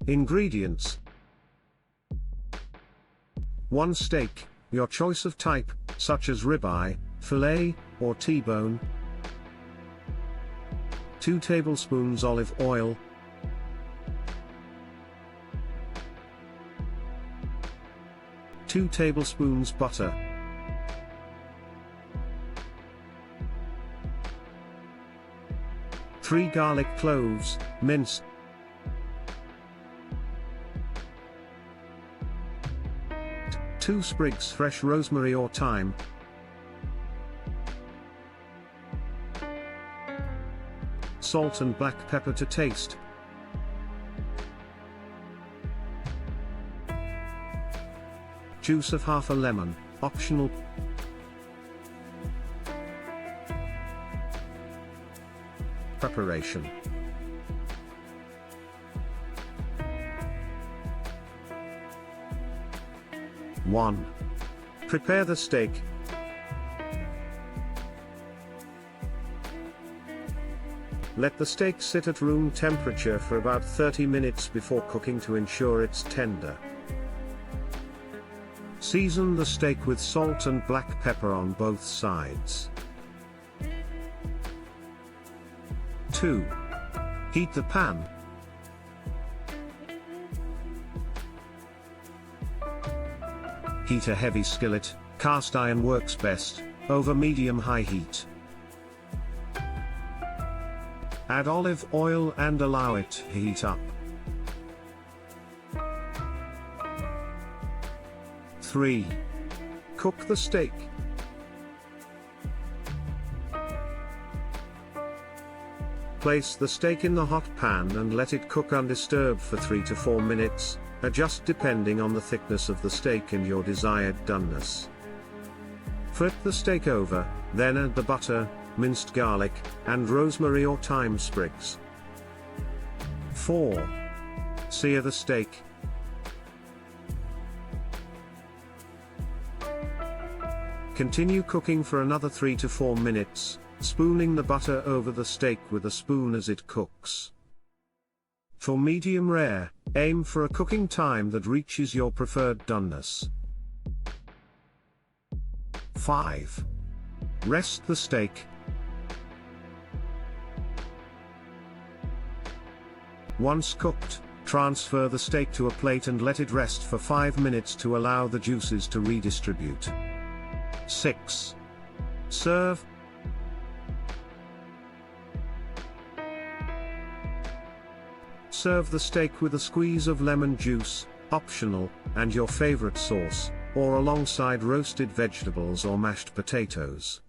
Ingredients: 1 steak, your choice of type, such as ribeye, fillet, or T-bone. 2 tablespoons olive oil. 2 tablespoons butter. 3 garlic cloves, minced. 2 sprigs fresh rosemary or thyme. Salt and black pepper to taste. Juice of half a lemon, optional. Preparation: 1. Prepare the steak. Let the steak sit at room temperature for about 30 minutes before cooking to ensure it's tender. Season the steak with salt and black pepper on both sides. 2. Heat the pan. Heat a heavy skillet, cast iron works best, over medium-high heat. Add olive oil and allow it to heat up. 3. Cook the steak. Place the steak in the hot pan and let it cook undisturbed for 3 to 4 minutes, adjust depending on the thickness of the steak and your desired doneness. Flip the steak over, then add the butter, minced garlic, and rosemary or thyme sprigs. 4. Sear the steak. Continue cooking for another 3 to 4 minutes, spooning the butter over the steak with a spoon as it cooks. For medium rare, aim for a cooking time that reaches your preferred doneness. 5. Rest the steak. Once cooked, transfer the steak to a plate and let it rest for 5 minutes to allow the juices to redistribute. 6. Serve. Serve the steak with a squeeze of lemon juice, optional, and your favorite sauce, or alongside roasted vegetables or mashed potatoes.